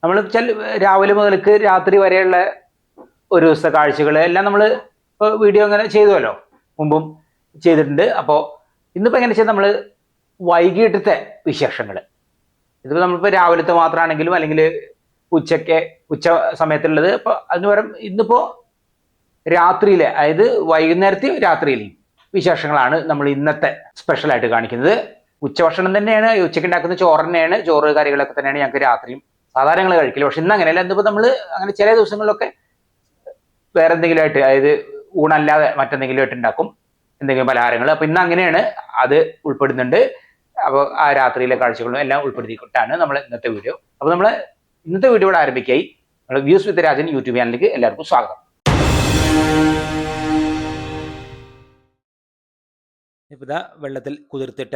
നമ്മൾ രാവിലെ മുതൽക്ക് രാത്രി വരെയുള്ള ഒരു ദിവസത്തെ കാഴ്ചകൾ എല്ലാം നമ്മൾ വീഡിയോ അങ്ങനെ ചെയ്തുവല്ലോ, മുമ്പും ചെയ്തിട്ടുണ്ട്. അപ്പോൾ ഇന്നിപ്പോൾ എങ്ങനെ വെച്ചാൽ നമ്മൾ വൈകിട്ടത്തെ വിശേഷങ്ങൾ, ഇതിപ്പോൾ നമ്മളിപ്പോൾ രാവിലത്തെ മാത്രമാണെങ്കിലും അല്ലെങ്കിൽ ഉച്ച സമയത്തുള്ളത്, ഇപ്പോൾ അതിന് പകരം ഇന്നിപ്പോൾ രാത്രിയിലെ, അതായത് വൈകുന്നേരത്തെയും രാത്രിയിലെയും വിശേഷങ്ങളാണ് നമ്മൾ ഇന്നത്തെ സ്പെഷ്യലായിട്ട് കാണിക്കുന്നത്. ഉച്ചഭക്ഷണം തന്നെയാണ്, ഉച്ചയ്ക്ക് ഉണ്ടാക്കുന്ന ചോറ് തന്നെയാണ്, ചോറ് കറികളൊക്കെ തന്നെയാണ് ഞങ്ങൾക്ക് രാത്രിയും സാധാരണ ഞങ്ങൾ കഴിക്കില്ല. പക്ഷെ ഇന്ന് അങ്ങനെയല്ല. ഇന്നിപ്പോൾ നമ്മൾ അങ്ങനെ ചില ദിവസങ്ങളിലൊക്കെ വേറെ എന്തെങ്കിലും ആയിട്ട്, അതായത് ഊണല്ലാതെ മറ്റെന്തെങ്കിലും ആയിട്ട് ഉണ്ടാക്കും, എന്തെങ്കിലും പലഹാരങ്ങൾ. അപ്പൊ ഇന്ന് അങ്ങനെയാണ്, അത് ഉൾപ്പെടുന്നുണ്ട്. അപ്പോൾ ആ രാത്രിയിലെ കാഴ്ചകളും എല്ലാം ഉൾപ്പെടുത്തിക്കൊണ്ടാണ് നമ്മൾ ഇന്നത്തെ വീഡിയോ. അപ്പോൾ നമ്മൾ ഇന്നത്തെ വീഡിയോ ഇവിടെ ആരംഭിക്കായി. നമ്മൾ വ്യൂസ് വിത്ത് രാജൻ യൂട്യൂബ് ചാനലിലേക്ക് എല്ലാവർക്കും സ്വാഗതം. ഇപ്പോൾ ഇതാ വെള്ളത്തിൽ കുതിർത്തിട്ട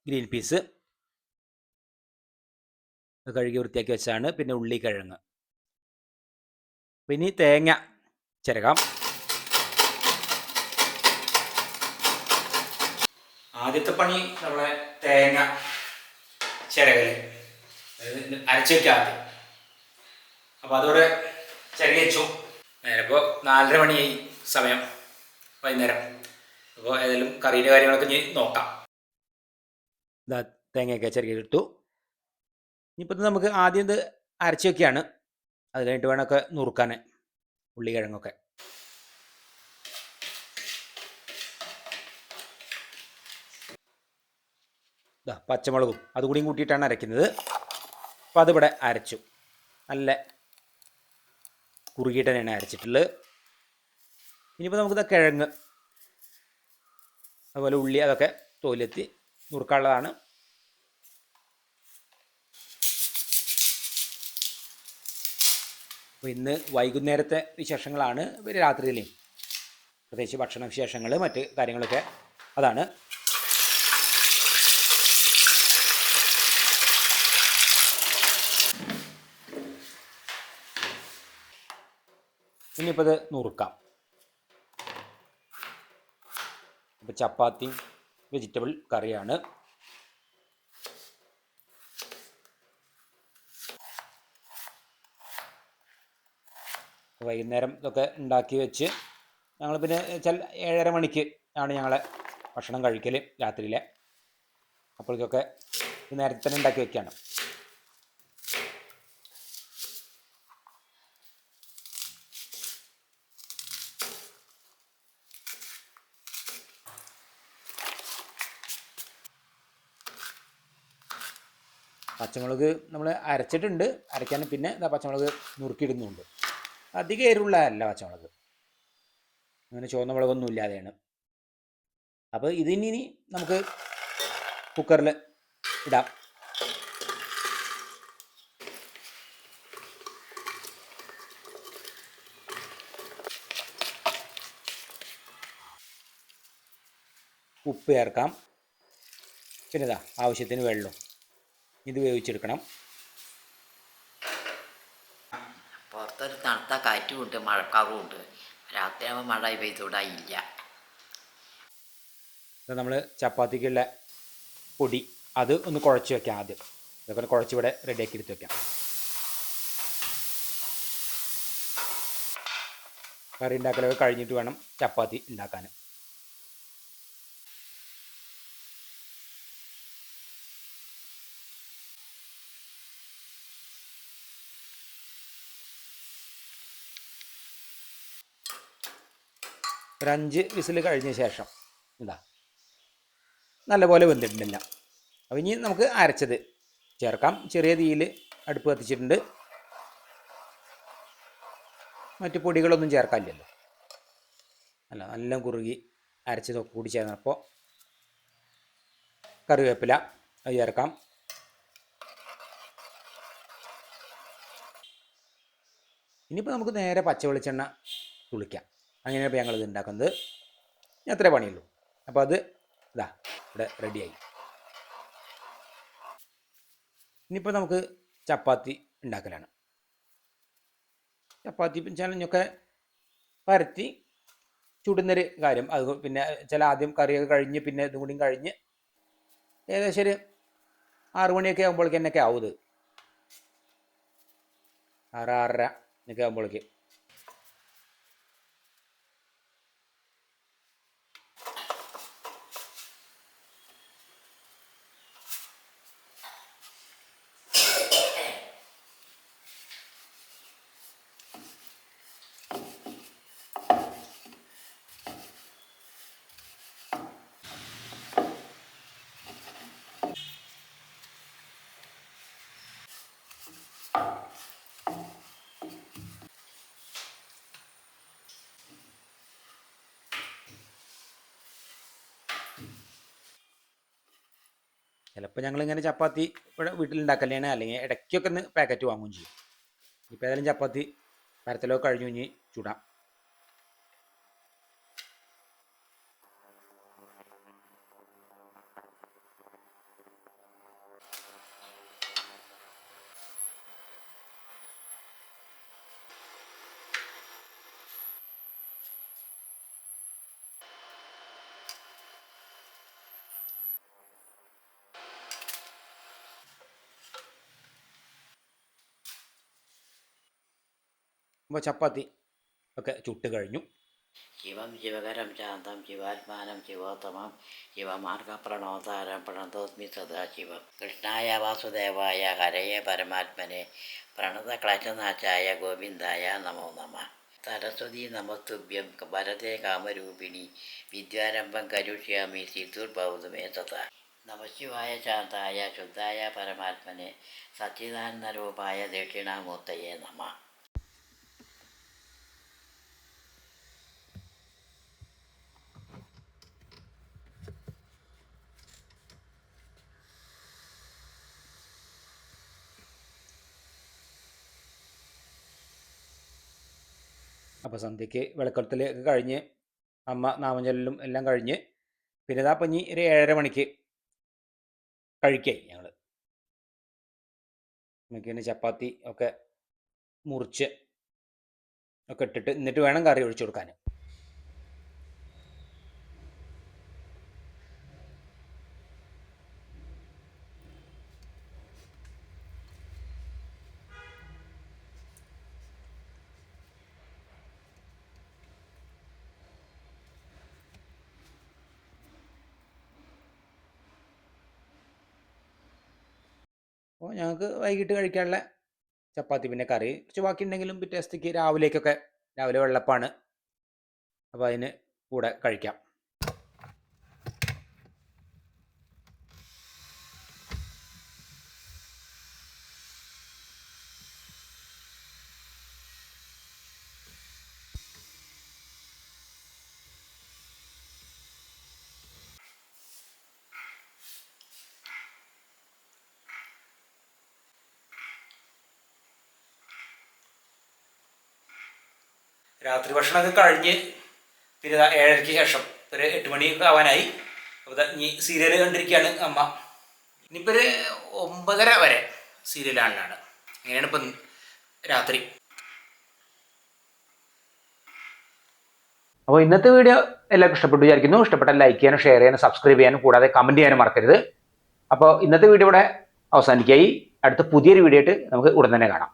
ഗ്രീൻ പീസ് കഴുകി വൃത്തിയാക്കി വെച്ചാണ്. പിന്നെ ഉള്ളിക്കിഴങ്ങ്, പിന്നെ തേങ്ങ ചിരകാം. ആദ്യത്തെ പണി നമ്മളെ തേങ്ങ ചിരകല്, അരച്ച് വയ്ക്കാം ആദ്യം. അപ്പോൾ അതോടെ ചിരകി വെച്ചു. നേരെ ഇപ്പോൾ 4:30 മണിയായി സമയം, വൈകുന്നേരം. അപ്പോൾ ഏതായാലും കറീൻ്റെ കാര്യങ്ങളൊക്കെ ഇനി നോക്കാം. ഇതാ തേങ്ങയൊക്കെ ചിരകി എടുത്തു. ഇനിയിപ്പോൾ നമുക്ക് ആദ്യം ഇത് അരച്ച് വയ്ക്കുകയാണ്. അത് കഴിഞ്ഞിട്ട് വേണമൊക്കെ നുറുക്കാൻ ഉള്ളിക്കിഴങ്ങൊക്കെ. ഇതാ പച്ചമുളകും അതുകൂടിയും കൂട്ടിയിട്ടാണ് അരയ്ക്കുന്നത്. അപ്പോൾ അതിവിടെ അരച്ചു, നല്ല കുറുകിയിട്ട് തന്നെയാണ് അരച്ചിട്ടുള്ളത്. ഇനിയിപ്പോൾ നമുക്കിത് കിഴങ്ങ്, അതുപോലെ ഉള്ളി, അതൊക്കെ തോലെത്തി നുറുക്കാനുള്ളതാണ്. അപ്പോൾ ഇന്ന് വൈകുന്നേരത്തെ വിശേഷങ്ങളാണ്, രാത്രിയിലെയും പ്രത്യേകിച്ച് ഭക്ഷണ വിശേഷങ്ങൾ, മറ്റ് കാര്യങ്ങളൊക്കെ അതാണ്. ഇനിയിപ്പോൾ ഇത് നുറുക്കാം. ഇപ്പോൾ ചപ്പാത്തി വെജിറ്റബിൾ കറിയാണ്. വൈകുന്നേരം ഇതൊക്കെ ഉണ്ടാക്കി വെച്ച് ഞങ്ങൾ പിന്നെ 7:30 മണിക്ക് ആണ് ഞങ്ങളെ ഭക്ഷണം കഴിക്കൽ രാത്രിയിലെ. അപ്പോഴേക്കൊക്കെ നേരത്തെ തന്നെ ഉണ്ടാക്കി വെക്കുകയാണ്. പച്ചമുളക് നമ്മൾ അരച്ചിട്ടുണ്ട്, അരയ്ക്കാൻ പിന്നെ പച്ചമുളക് നുറുക്കിയിടുന്നുണ്ട്. അധികം എരിവുള്ളതല്ല പച്ചമുളക്, അങ്ങനെ ചുവന്ന മുളകൊന്നും ഇല്ലാതെയാണ്. അപ്പോൾ ഇതിനി നമുക്ക് കുക്കറിൽ ഇടാം. ഉപ്പ് ചേർക്കാം. പിന്നെ ഇതാ ആവശ്യത്തിന് വെള്ളം. ഇത് വേവിച്ചെടുക്കണം. പുറത്തൊരു തണുത്ത കാറ്റുമുണ്ട്, മഴക്കാറുമുണ്ട്. രാത്രിയാകുമ്പോൾ മഴ പെയ്തുകൂടായില്ല. നമ്മൾ ചപ്പാത്തിക്കുള്ള പൊടി അത് ഒന്ന് കുഴച്ച് വെക്കാം ആദ്യം. ഇതൊക്കെ കുഴച്ചിവിടെ റെഡിയാക്കി എടുത്ത് വെക്കാം. കറി ഉണ്ടാക്കലൊക്കെ കഴിഞ്ഞിട്ട് വേണം ചപ്പാത്തി ഉണ്ടാക്കാൻ. ഒരു 5 വിസിൽ കഴിഞ്ഞ ശേഷം ഇതാ നല്ലപോലെ വെന്തിട്ടുണ്ടില്ല. അപ്പോൾ ഇനി നമുക്ക് അരച്ചത് ചേർക്കാം. ചെറിയ തീയിൽ അടുപ്പ് കത്തിച്ചിട്ടുണ്ട്. മറ്റു പൊടികളൊന്നും ചേർക്കാനില്ലല്ലോ, നല്ല കുറുകി അരച്ചതൊക്കെ കൂടി ചേർന്നപ്പോൾ കറിവേപ്പില അത് ചേർക്കാം. ഇനിയിപ്പോൾ നമുക്ക് നേരെ പച്ച വെളിച്ചെണ്ണ തുളിക്കാം. അങ്ങനെയാണ് ഇപ്പോൾ ഞങ്ങളിത് ഉണ്ടാക്കുന്നത്. അത്രേ പണിയുള്ളൂ. അപ്പോൾ അത് ഇതാ ഇവിടെ റെഡിയായി. ഇനിയിപ്പോൾ നമുക്ക് ചപ്പാത്തി ഉണ്ടാക്കലാണ്. ചപ്പാത്തി ചാനഞ്ഞൊക്കെ പരത്തി ചുടുന്നൊരു കാര്യം. അത് പിന്നെ ആദ്യം കറിയൊക്കെ കഴിഞ്ഞ് പിന്നെ ഇതും കൂടിയും കഴിഞ്ഞ് ഏകദേശം ഒരു 6 മണിയൊക്കെ ആകുമ്പോഴേക്ക് എന്നൊക്കെ ആവും ഇത്. 6, 6:30 ഒക്കെ ആകുമ്പോഴേക്ക്. ചിലപ്പോൾ ഞങ്ങളിങ്ങനെ ചപ്പാത്തി ഇവിടെ വീട്ടിലുണ്ടാക്കലാണ്, അല്ലെങ്കിൽ ഇടയ്ക്കൊക്കെ ഒന്ന് പാക്കറ്റ് വാങ്ങുകയും ചെയ്യും. ഇപ്പോൾ ഏതായാലും ചപ്പാത്തി പരത്തലൊക്കെ കഴിഞ്ഞു, ഇനി ചൂടാം. അപ്പോൾ ചപ്പാത്തി ഒക്കെ ചുട്ട് കഴിഞ്ഞു. ശിവം ശിവകരം ശാന്തം ശിവാത്മാനം ശിവോത്തമം ശിവമാർഗപ്രണോതാരം പ്രണതോസ്മി സദാശിവം. കൃഷ്ണായ വാസുദേവായ ഹരയെ പരമാത്മനെ പ്രണതക്ലേശനാശായ ഗോവിന്ദായ നമോ നമഃ. സരസ്വതി നമസ്തുഭ്യം വരദേ കാമരൂപിണി വിദ്യാരംഭം കരുഷ്യാമി സിദ്ധുർഭവതു മേ സദാ. നമഃശിവായ ശാന്തായ ശുദ്ധായ പരമാത്മനെ സച്ചിദാനന്ദരൂപായ ദക്ഷിണാമൂർത്തയേ നമഃ. അപ്പോൾ സന്ധ്യയ്ക്ക് വിളക്കെടുത്തൽ ഒക്കെ കഴിഞ്ഞ് അമ്മ നാമഞ്ചൊല്ലും എല്ലാം കഴിഞ്ഞ് പിന്നെ ഇതാ പഞ്ഞി ഒരു 7:30 മണിക്ക് കഴിക്കായി ഞങ്ങൾ. നമുക്ക് പിന്നെ ചപ്പാത്തി ഒക്കെ മുറിച്ച് ഒക്കെ ഇട്ടിട്ട് എന്നിട്ട് വേണം കറി ഒഴിച്ചു കൊടുക്കാൻ. അപ്പോൾ ഞങ്ങൾക്ക് വൈകിട്ട് കഴിക്കാനുള്ള ചപ്പാത്തി പിന്നെ കറി കുറച്ച് ബാക്കിയുണ്ടെങ്കിലും പിറ്റേ ദിവസത്തേക്ക് രാവിലേക്കൊക്കെ, രാവിലെ വെള്ളപ്പാണ്, അപ്പോൾ അതിന് കൂടെ കഴിക്കാം. രാത്രി ഭക്ഷണമൊക്കെ കഴിഞ്ഞ് പിന്നെ 7:30 ശേഷം ഒരു 8 മണിയൊക്കെ ആവാനായി. അപ്പോൾ ഇനി സീരിയൽ കണ്ടിരിക്കുകയാണ് അമ്മ. ഇനിയിപ്പോൾ ഒരു 9:30 വരെ സീരിയൽ കാണലാണ്. അങ്ങനെയാണ് ഇപ്പം രാത്രി. അപ്പോൾ ഇന്നത്തെ വീഡിയോ എല്ലാവർക്കും ഇഷ്ടപ്പെട്ടു വിചാരിക്കുന്നു. ഇഷ്ടപ്പെട്ടാൽ ലൈക്ക് ചെയ്യാനും ഷെയർ ചെയ്യാനും സബ്സ്ക്രൈബ് ചെയ്യാനും കൂടാതെ കമൻറ്റ് ചെയ്യാനും മറക്കരുത്. അപ്പോൾ ഇന്നത്തെ വീഡിയോ ഇവിടെ അവസാനിക്കായി. അടുത്ത പുതിയൊരു വീഡിയോ ആയിട്ട് നമുക്ക് ഉടൻ തന്നെ കാണാം.